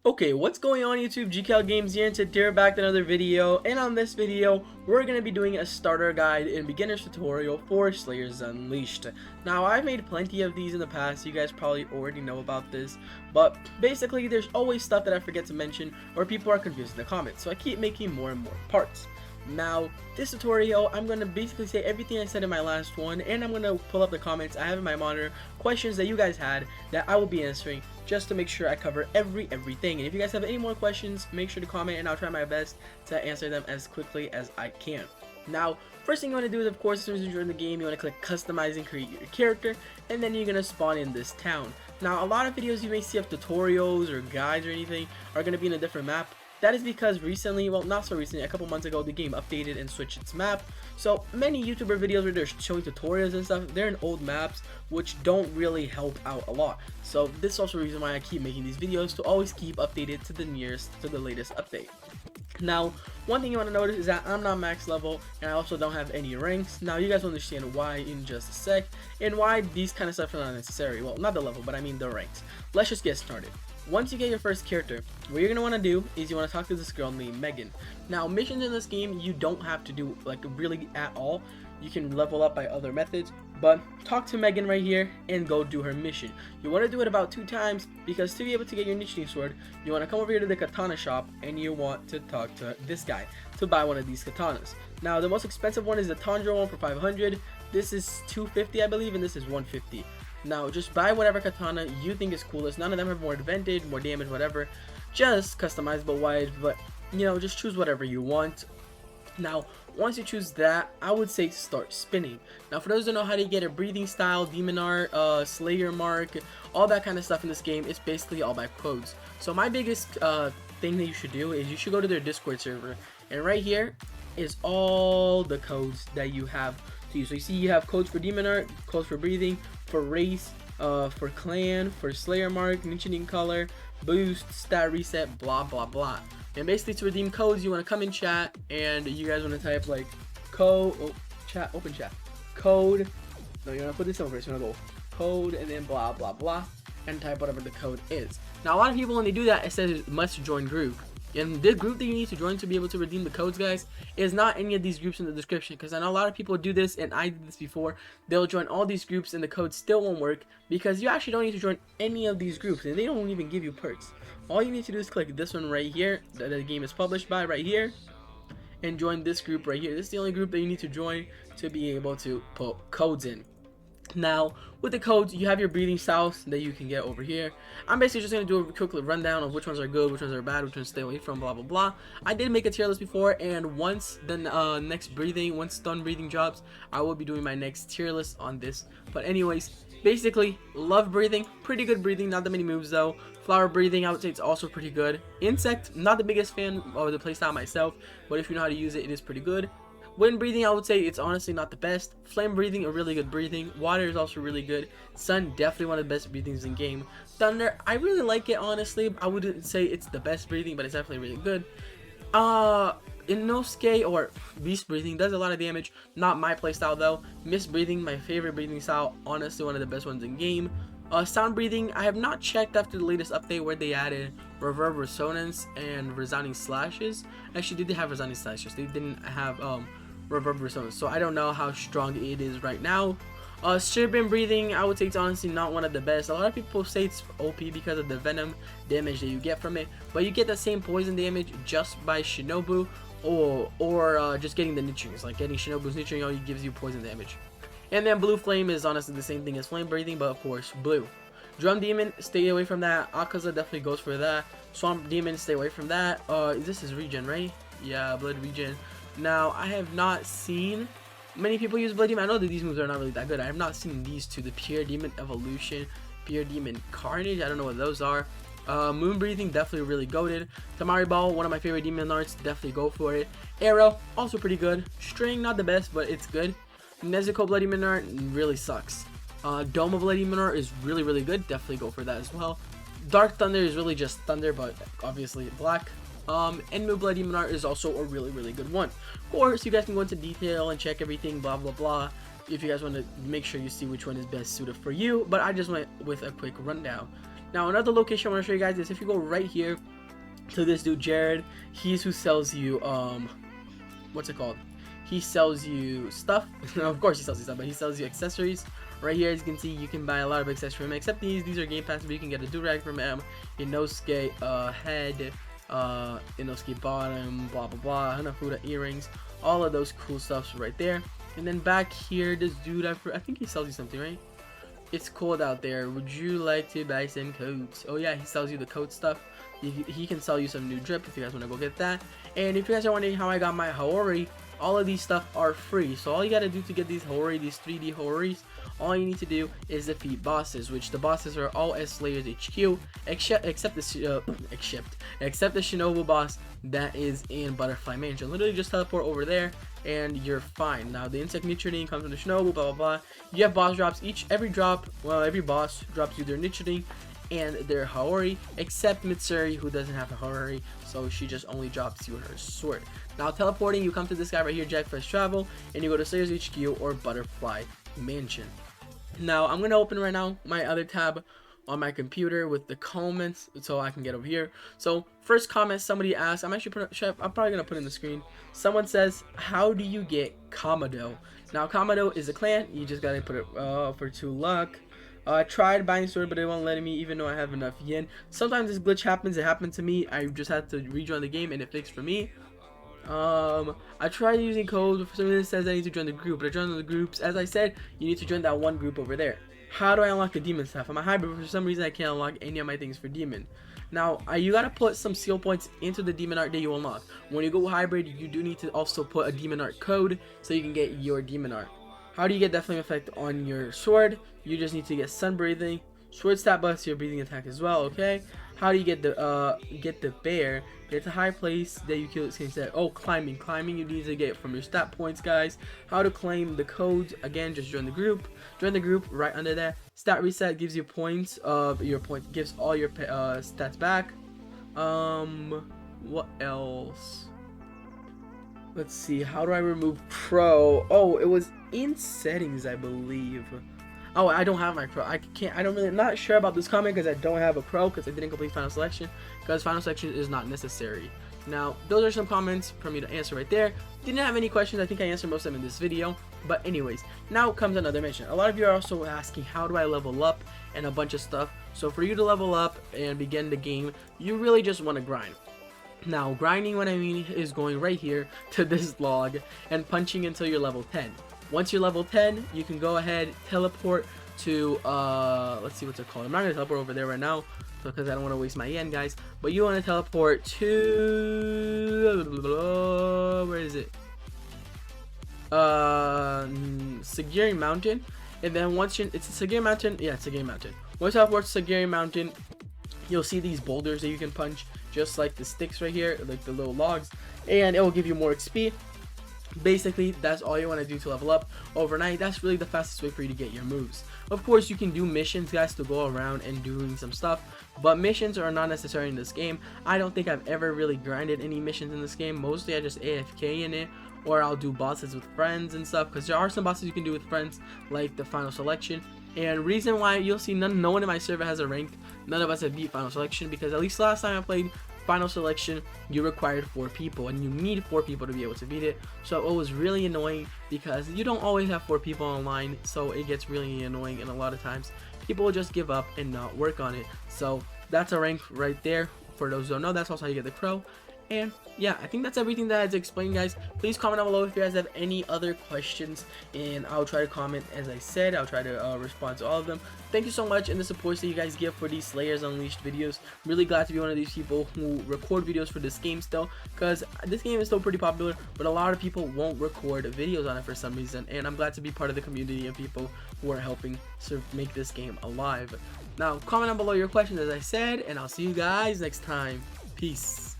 Okay, what's going on YouTube? GCal Games here, and today we're back with another video, and on this video, we're going to be doing a starter guide and beginner's tutorial for Slayers Unleashed. Now, I've made plenty of these in the past, you guys probably already know about this, but basically, there's always stuff that I forget to mention, or people are confused in the comments, so I keep making more and more parts. Now, this tutorial, I'm going to basically say everything I said in my last one, and I'm going to pull up the comments I have in my monitor, questions that you guys had that I will be answering, just to make sure I cover everything. And if you guys have any more questions, make sure to comment and I'll try my best to answer them as quickly as I can. Now, first thing you want to do is, of course, as soon as you join the game, you want to click customize and create your character, and then you're going to spawn in this town. Now, a lot of videos you may see of tutorials or guides or anything are going to be in a different map. That is because recently, well, not so recently, a couple months ago, the game updated and switched its map. So many YouTuber videos where they're showing tutorials and stuff, they're in old maps, which don't really help out a lot. So this is also the reason why I keep making these videos, to always keep updated to the latest update. Now, one thing you want to notice is that I'm not max level, and I also don't have any ranks. Now, you guys will understand why in just a sec, and why these kind of stuff are not necessary. Well, not the level, but I mean the ranks. Let's just get started. Once you get your first character, what you're going to want to do is you want to talk to this girl named Megan. Now, missions in this game, you don't have to do like really at all. You can level up by other methods, but talk to Megan right here and go do her mission. You want to do it about 2 times, because to be able to get your niche sword, you want to come over here to the katana shop and you want to talk to this guy to buy one of these katanas. Now, the most expensive one is the Tundra one for 500. This is 250, I believe, and this is 150. Now, just buy whatever katana you think is coolest. None of them have more advantage, more damage, whatever. Just customizable wise, but you know, just choose whatever you want. Now, once you choose that, I would say start spinning. Now, for those who know how to get a breathing style, demon art, slayer mark, all that kind of stuff in this game, it's basically all by codes. So my biggest thing that you should do is you should go to their Discord server, and right here is all the codes that you have to use. So you see, you have codes for demon art, codes for breathing, for race, for clan, for slayer mark, nichening color, boost, stat reset, blah blah blah. And basically, to redeem codes, you want to come in chat and you guys want to type like code, open chat, code. No, you want to put this over. So you want to go code and then blah blah blah and type whatever the code is. Now, a lot of people, when they do that, it says must join group. And the group that you need to join to be able to redeem the codes, guys, is not any of these groups in the description. Because I know a lot of people do this, and I did this before. They'll join all these groups, and the code still won't work, because you actually don't need to join any of these groups, and they don't even give you perks. All you need to do is click this one right here, that the game is published by, right here, and join this group right here. This is the only group that you need to join to be able to put codes in. Now, with the codes, you have your breathing styles that you can get over here. I'm basically just going to do a quick rundown of which ones are good, which ones are bad, which ones stay away from, blah blah blah. I did make a tier list before, and once the once stun breathing drops, I will be doing my next tier list on this. But anyways, basically, love breathing, pretty good breathing, not that many moves though. Flower breathing, I would say it's also pretty good. Insect, not the biggest fan of the playstyle myself, but if you know how to use it, it is pretty good. Wind breathing, I would say it's honestly not the best. Flame breathing, a really good breathing. Water is also really good. Sun, definitely one of the best breathings in game. Thunder, I really like it, honestly. I wouldn't say it's the best breathing, but it's definitely really good. Inosuke, or beast breathing, does a lot of damage. Not my playstyle though. Mist breathing, my favorite breathing style. Honestly, one of the best ones in game. Sound breathing, I have not checked after the latest update where they added reverb resonance and resounding slashes. Actually, they did have resounding slashes. They didn't have reverb resonance, so I don't know how strong it is right now. Serpent breathing, I would say it's honestly not one of the best. A lot of people say it's OP because of the venom damage that you get from it, but you get the same poison damage just by Shinobu or just getting the nichings. Like getting Shinobu's niching only gives you poison damage. And then blue flame is honestly the same thing as flame breathing, but of course blue. Drum demon, stay away from that. Akaza definitely goes for that. Swamp demon, stay away from that. This is regen, right? Yeah, blood regen. Now, I have not seen many people use blood demon. I know that these moves are not really that good. I have not seen these two, the pure demon evolution, pure demon carnage. I don't know what those are. Moon breathing, definitely really goated. Tamari ball, one of my favorite demon arts, definitely go for it. Arrow, also pretty good. String, not the best, but it's good. Nezuko blood demon art really sucks. Dome of blood demon art is really good, definitely go for that as well. Dark thunder is really just thunder, but obviously black. Enmu blood demon art is also a really good one. Of course, you guys can go into detail and check everything, blah blah blah, if you guys want to make sure you see which one is best suited for you, but I just went with a quick rundown. Now another location I want to show you guys is if you go right here to this dude Jared, he's who sells you what's it called? He sells you stuff. Of course he sells you stuff, but he sells you accessories. Right here, as you can see, you can buy a lot of accessories from him, except these are Game Pass, but you can get a do-rag from him, Inosuke head, Inosuke bottom, blah blah blah, Hanafuda earrings, all of those cool stuffs right there. And then back here, this dude, I think he sells you something, right? It's cold out there. Would you like to buy some coats? Oh yeah, he sells you the coat stuff. He can sell you some new drip if you guys want to go get that. And if you guys are wondering how I got my Haori, all of these stuff are free. So all you gotta do to get these Haori, these 3D Haoris, all you need to do is defeat bosses, which the bosses are all S Slayers HQ, except the Shinobu boss that is in Butterfly Mansion. Literally just teleport over there and you're fine. Now the insect nutriting comes from the Shinobu, blah blah blah. You have boss drops. Every boss drops you their nutriting and their Haori, except Mitsuri, who doesn't have a Haori, so she just only drops you her sword. Now teleporting, you come to this guy right here, Jack Fresh Travel, and you go to Slayers HQ or Butterfly Mansion. Now I'm gonna open right now my other tab on my computer with the comments so I can get over here. So first comment, somebody asked, I'm probably gonna put in the screen. Someone says, how do you get Kamado? Now Kamado is a clan, you just gotta put it for 2 luck. I tried buying sword, but it won't let me, even though I have enough yen. Sometimes this glitch happens. It happened to me. I just had to rejoin the game, and it fixed for me. I tried using code, but for some reason it says I need to join the group. But I joined the groups. As I said, you need to join that one group over there. How do I unlock the demon stuff? I'm a hybrid, but for some reason I can't unlock any of my things for demon. Now, you gotta put some seal points into the demon art that you unlock. When you go hybrid, you do need to also put a demon art code so you can get your demon art. How do you get that flame effect on your sword? You just need to get sun breathing, sword stat buffs, your breathing attack as well. Okay. How do you get the bear? It's a high place that you kill. Oh, climbing. You need to get from your stat points, guys. How to claim the codes? Again, just join the group. Join the group right under there. Stat reset gives you points. Gives all your stats back. What else? Let's see, how do I remove pro? Oh, it was in settings, I believe. Oh, I don't have my pro. Not sure about this comment because I don't have a pro because I didn't complete final selection, because final selection is not necessary. Now, those are some comments for me to answer right there. Didn't have any questions. I think I answered most of them in this video. But anyways, now comes another mention. A lot of you are also asking, how do I level up and a bunch of stuff. So for you to level up and begin the game, you really just want to grind. Now, grinding, what I mean is going right here to this log and punching until you're level 10. Once you're level 10, you can go ahead, teleport to, let's see what's it called. I'm not going to teleport over there right now, because I don't want to waste my yen, guys. But you want to teleport to, where is it? Sagiri Mountain. And then once you're, it's Sagiri Mountain, yeah, it's Sagiri Mountain. Once you teleport to Sagiri Mountain, you'll see these boulders that you can punch, just like the sticks right here, like the little logs, and it will give you more XP. Basically, that's all you want to do to level up overnight. That's really the fastest way for you to get your moves. Of course, you can do missions, guys, to go around and doing some stuff, but missions are not necessary in this game. I don't think I've ever really grinded any missions in this game. Mostly I just AFK in it, or I'll do bosses with friends and stuff, because there are some bosses you can do with friends, like the final selection. And reason why you'll see no one in my server has a rank, none of us have beat final selection, because at least last time I played final selection, you required 4 people, and you need 4 people to be able to beat it. So it was really annoying because you don't always have 4 people online, so it gets really annoying, and a lot of times people will just give up and not work on it. So that's a rank right there. For those who don't know, that's also how you get the crow. And yeah, I think that's everything that I had to explain, guys. Please comment down below if you guys have any other questions, and I'll try to comment. As I said, I'll try to respond to all of them. Thank you so much, and the support that you guys give for these Slayers Unleashed videos. Really glad to be one of these people who record videos for this game still, because this game is still pretty popular, but a lot of people won't record videos on it for some reason, and I'm glad to be part of the community of people who are helping to make this game alive. Now, comment down below your questions, as I said, and I'll see you guys next time. Peace.